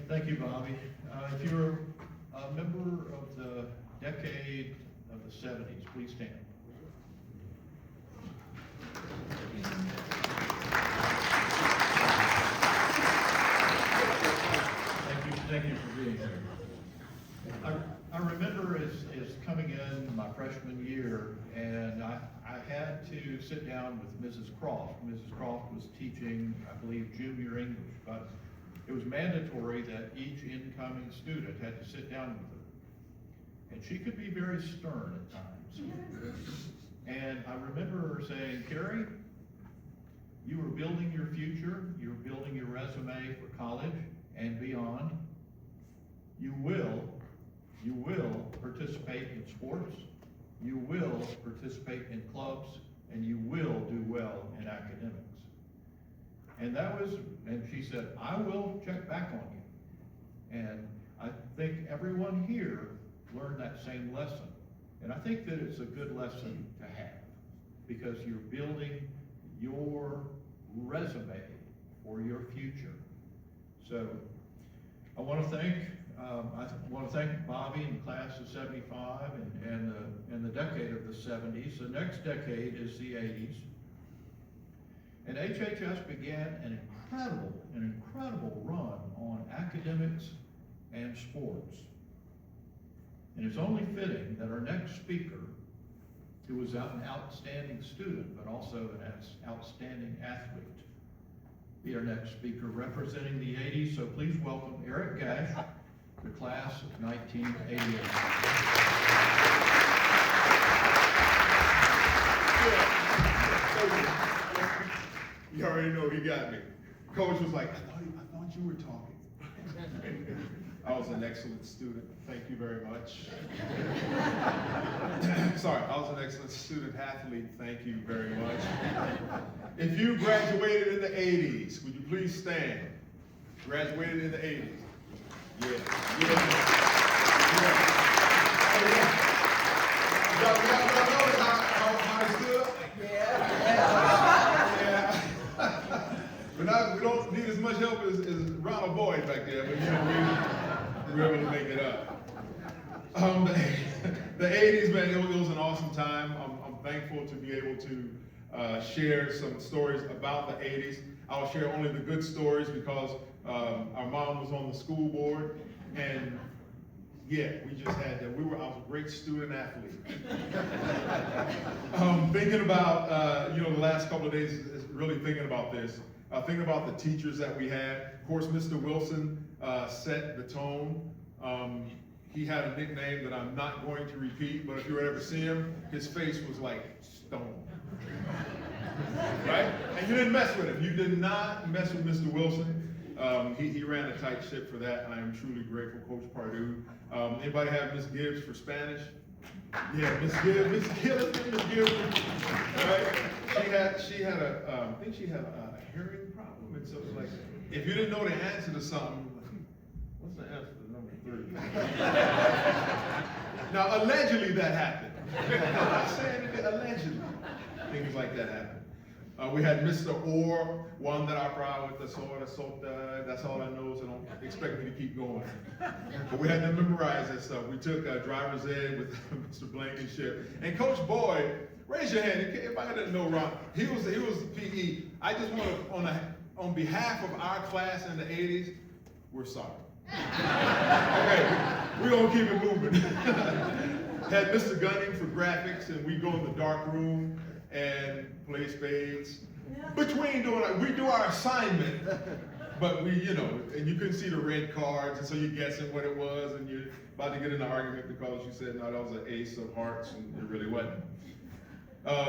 Thank you, Bobby. If you're a member of the decade of the 70s, please stand. Thank you for being here. I remember as coming in my freshman year, and I had to sit down with Mrs. Croft. Mrs. Croft was teaching, I believe, junior English, but it was mandatory that each incoming student had to sit down with her. And she could be very stern at times. And I remember her saying, Carrie, you are building your future, you're building your resume for college and beyond. You will participate in sports, you will participate in clubs, and you will do well in academics. And she said, I will check back on you. And I think everyone here learned that same lesson. And I think that it's a good lesson to have, because you're building your resume for your future. So I want to thank Bobby and the class of 75 and the decade of the 70s. The next decade is the 80s. And HHS began an incredible run on academics and sports. And it's only fitting that our next speaker, who was an outstanding student, but also an outstanding athlete, be our next speaker representing the 80s. So please welcome Eric Gash, the class of 1988. You already know he got me. Coach was like, I thought you were talking. I was an excellent student. Thank you very much. Sorry, I was an excellent student athlete. Thank you very much. If you graduated in the 80s, would you please stand? Graduated in the 80s. Yeah. Y'all notice how I stood? Yeah. We don't need as much help as Ronald Boyd back there, but you know, we were able to make it up. The 80s, man, it was an awesome time. I'm thankful to be able to share some stories about the 80s. I'll share only the good stories because our mom was on the school board, and yeah, we just had that. I was a great student athlete. Thinking about, the last couple of days, is really thinking about this. Thinking about the teachers that we had. Of course, Mr. Wilson set the tone. He had a nickname that I'm not going to repeat, but if you ever see him, his face was like stone. Right? And you didn't mess with him. You did not mess with Mr. Wilson. He ran a tight ship for that, and I am truly grateful. Coach Pardue. Anybody have Miss Gibbs for Spanish? Yeah, Miss Gibbs. Right? She had I think she had a hearing problem, and so it was like, if you didn't know the answer to something, what's the answer to number 3? Now, allegedly that happened. I'm not saying it, allegedly. Things like that happen. We had Mr. Orr, one that I proud with, that's all I know, so don't expect me to keep going. But we had to memorize that stuff. We took driver's ed with Mr. Blankenship. And Coach Boyd, raise your hand, if I didn't know Ron, he was PE. I just want to, on behalf of our class in the 80s, we're sorry. Okay, we're gonna keep it moving. Had Mr. Gunning for graphics, and we go in the dark room and play spades. Between we do our assignment, but we, and you couldn't see the red cards, and so you're guessing what it was, and you're about to get in an argument because you said, no, that was an ace of hearts, and it really wasn't.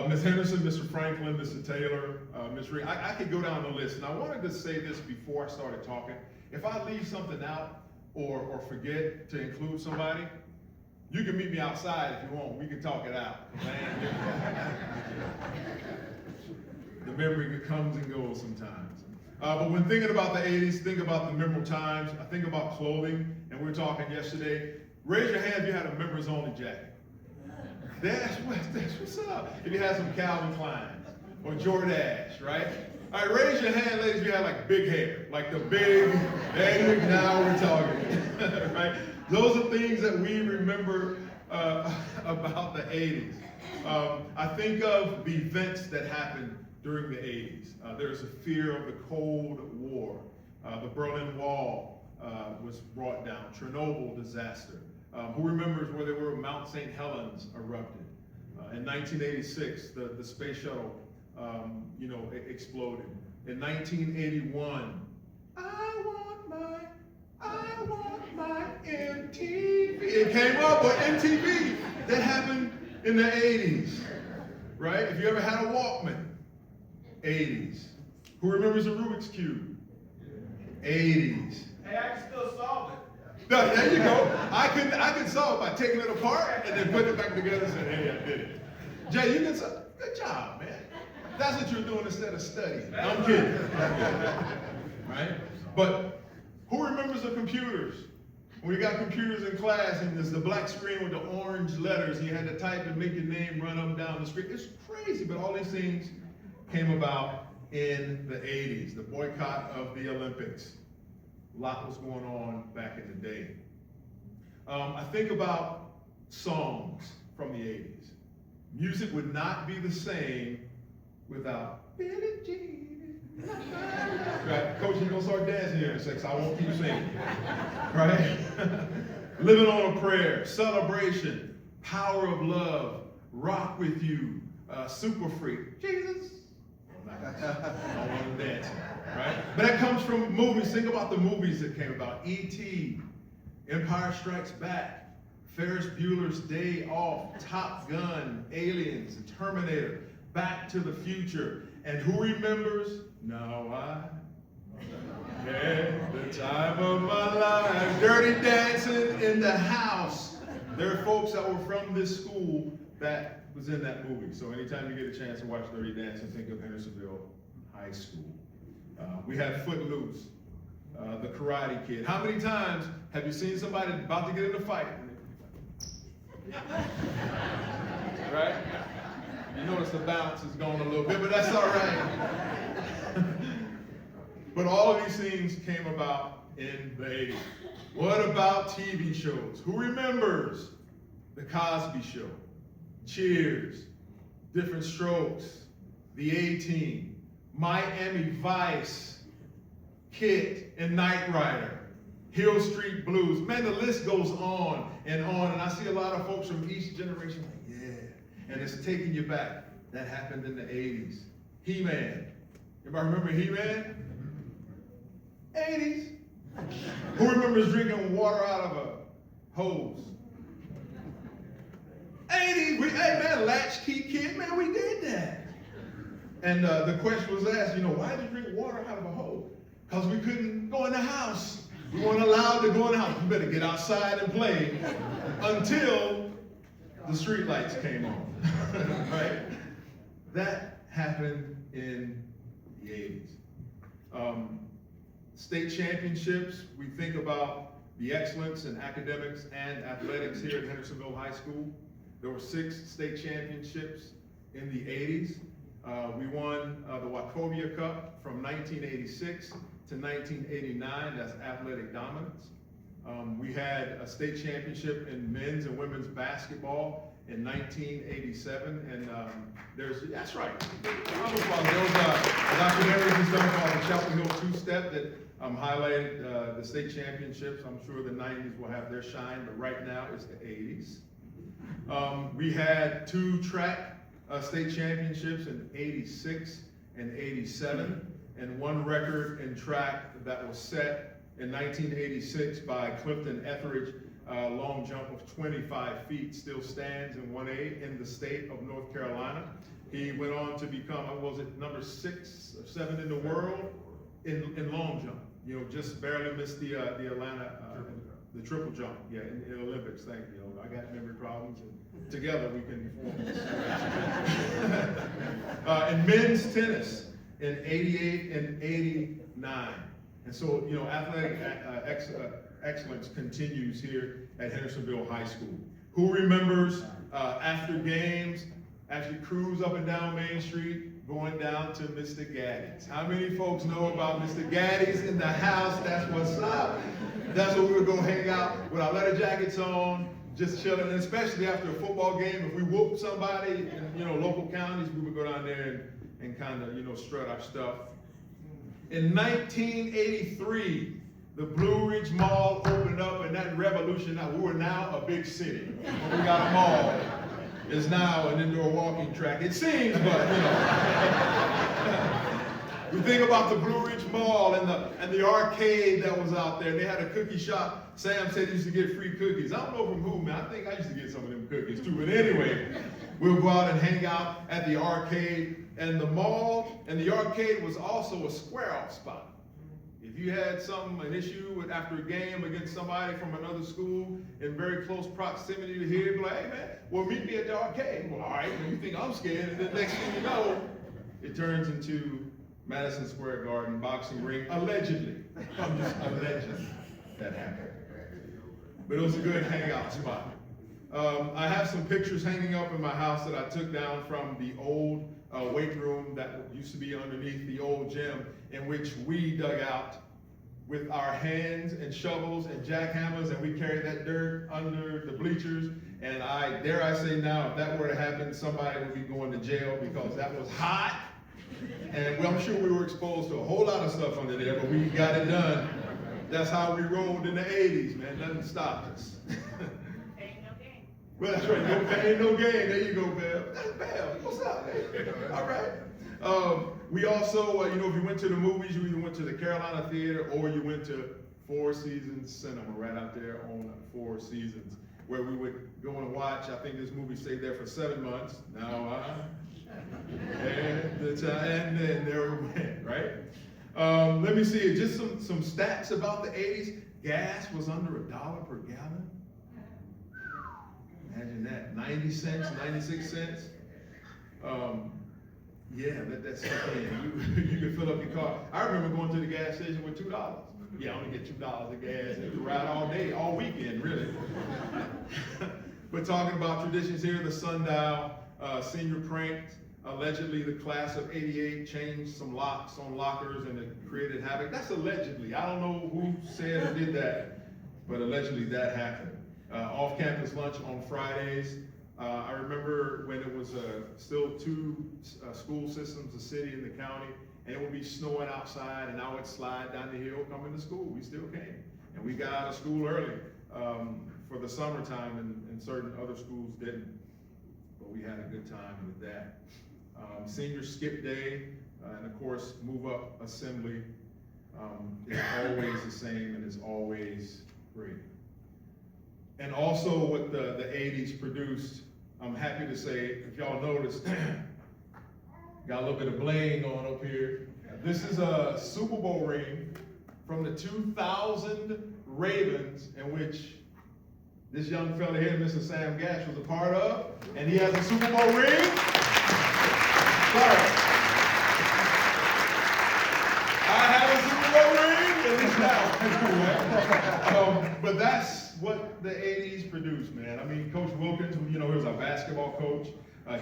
Ms. Henderson, Mr. Franklin, Mr. Taylor, Ms. Reed, I could go down the list, and I wanted to say this before I started talking. If I leave something out or forget to include somebody, you can meet me outside if you want. We can talk it out. The memory comes and goes sometimes. But when thinking about the 80s, think about the memorable times. I think about clothing, and we were talking yesterday. Raise your hand if you had a members only jacket. That's what's up. If you had some Calvin Klein or Jordache, right? All right, raise your hand, ladies, if you have like big hair, like the big, now we're talking, right? Those are things that we remember about the 80s. I think of the events that happened during the 80s. There's a fear of the Cold War. The Berlin Wall was brought down, Chernobyl disaster. Who remembers where they were? Mount St. Helens erupted. In 1986, the space shuttle, exploded. In 1981, I want my MTV. It came up with MTV. That happened in the 80s, right? If you ever had a Walkman, 80s. Who remembers the Rubik's Cube? 80s. Hey, I can still solve it. No, there you go. I can solve it by taking it apart and then putting it back together and saying, hey, I did it. Jay, you can solve. Good job, man. That's what you're doing instead of studying. I'm kidding. Right? But who remembers the computers? When you got computers in class and there's the black screen with the orange letters and you had to type and make your name run up and down the screen. It's crazy, but all these things came about in the 80s, the boycott of the Olympics. A lot was going on back in the day. I think about songs from the 80s. Music would not be the same without Billie Jean. Right? Coach, you're gonna start dancing here in a second, so I won't keep singing. Right? Living on a Prayer, Celebration, Power of Love, Rock With You, Super Freak, Jesus. I don't want to dance, right? But that comes from movies. Think about the movies that came about. E.T., Empire Strikes Back, Ferris Bueller's Day Off, Top Gun, Aliens, The Terminator, Back to the Future. And who remembers? Now I had the time of my life. Dirty Dancing in the House. There are folks that were from this school that was in that movie. So anytime you get a chance to watch Dirty Dancing, think of Hendersonville High School. We had Footloose, The Karate Kid. How many times have you seen somebody about to get in a fight? Right? You notice the bounce is going a little bit, but that's all right. But all of these things came about in the 80s. What about TV shows? Who remembers The Cosby Show? Cheers, Different Strokes, The A-Team, Miami Vice, Kit and Knight Rider, Hill Street Blues. Man, the list goes on. And I see a lot of folks from each generation like, yeah. And it's taking you back. That happened in the 80s. He-Man. Everybody remember He-Man? 80s. Who remembers drinking water out of a hose? 80s, hey man, latchkey kid, man, we did that. And the question was asked, why did you drink water out of a hole? Because we couldn't go in the house. We weren't allowed to go in the house. You better get outside and play until the street lights came on, right? That happened in the 80s. State championships, we think about the excellence in academics and athletics here at Hendersonville High School. There were 6 state championships in the 80s. We won the Wachovia Cup from 1986 to 1989. That's athletic dominance. We had a state championship in men's and women's basketball in 1987. And that's right. Those documentaries done called the Chapel Hill Two-Step that highlighted the state championships. I'm sure the 90s will have their shine, but right now it's the 80s. We had 2 track state championships in 86 and 87, and 1 record in track that was set in 1986 by Clifton Etheridge, long jump of 25 feet, still stands in 1A in the state of North Carolina. He went on to become, number 6 or 7 in the world in long jump. Just barely missed the Atlanta, the triple jump, in Olympics. Thank you. I got memory problems, and together we can form this. In men's tennis in 88 and 89. And so, athletic excellence continues here at Hendersonville High School. Who remembers after games, actually cruise up and down Main Street, going down to Mr. Gaddy's. How many folks know about Mr. Gaddy's in the house? That's what's up. That's where we would go hang out with our leather jackets on, just chilling, and especially after a football game. If we whooped somebody in, local counties, we would go down there and kind of, strut our stuff. In 1983, the Blue Ridge Mall opened up, and that revolution, we were now a big city. When we got a mall, it's now an indoor walking track. It seems, but, We think about the Blue Ridge Mall and the arcade that was out there. They had a cookie shop. Sam said he used to get free cookies. I don't know from who, man. I think I used to get some of them cookies too. But anyway, we'll go out and hang out at the arcade. And the mall and the arcade was also a square-off spot. If you had an issue after a game against somebody from another school in very close proximity to here, be like, hey man, well meet me at the arcade. Well, all right, you think I'm scared, and then next thing you know, it turns into Madison Square Garden boxing ring, allegedly. I'm just alleging that happened. But it was a good hangout spot. I have some pictures hanging up in my house that I took down from the old weight room that used to be underneath the old gym, in which we dug out with our hands and shovels and jackhammers, and we carried that dirt under the bleachers. And dare I say now, if that were to happen, somebody would be going to jail, because that was hot. And I'm sure we were exposed to a whole lot of stuff under there, but we got it done. That's how we rolled in the 80s, man. Nothing stopped us. Well, that's right. No pain, no gain. There you go, Bev. That's Bev. What's up? All right. We also, if you went to the movies, you either went to the Carolina Theater or you went to Four Seasons Cinema right out there on Four Seasons, where we would go and watch. I think this movie stayed there for 7 months. And then there we went, right? Let me see, just some stats about the 80s. Gas was under $1 per gallon. Imagine that, 90 cents, 96 cents. Let that sink in. You can fill up your car. I remember going to the gas station with $2. Yeah, I only get $2 of gas, and you can ride all day, all weekend, really. We're talking about traditions here, the sundial, senior pranks. Allegedly, the class of '88 changed some locks on lockers and it created havoc. That's allegedly. I don't know who said or did that, but allegedly that happened. Off-campus lunch on Fridays. I remember when it was still 2 school systems, the city and the county, and it would be snowing outside, and I would slide down the hill coming to school. We still came. And we got out of school early for the summertime, and certain other schools didn't. But we had a good time with that. Senior skip day, and of course, move up assembly is always the same and is always great. And also what the 80s produced, I'm happy to say, if y'all noticed, got a little bit of bling on up here. This is a Super Bowl ring from the 2000 Ravens, in which this young fella here, Mr. Sam Gash, was a part of, and he has a Super Bowl ring. Sorry. I have a Super Bowl ring, and it's now. But that's what the 80s produced, man. I mean, Coach Wilkins, he was our basketball coach.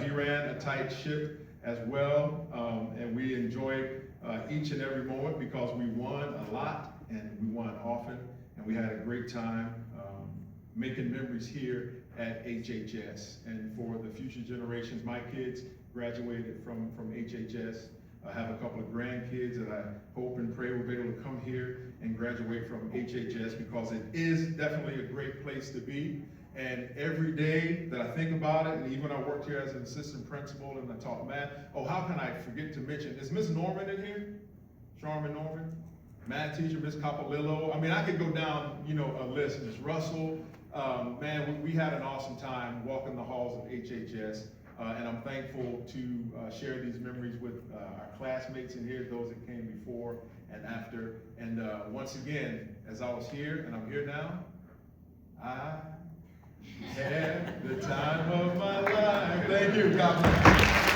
He ran a tight ship as well, and we enjoyed each and every moment because we won a lot and we won often, and we had a great time making memories here at HHS. And for the future generations, my kids graduated from HHS. I have a couple of grandkids that I hope and pray will be able to come here and graduate from HHS, because it is definitely a great place to be. And every day that I think about it, and even I worked here as an assistant principal and I taught math. Oh, how can I forget to mention, is Miss Norman in here? Charmin Norman? Math teacher, Miss Coppolillo. I mean, I could go down, a list. Miss Russell. Man, we had an awesome time walking the halls of HHS. And I'm thankful to share these memories with our classmates in here, those that came before and after. And once again, as I was here and I'm here now, I had the time of my life. Thank you, God bless.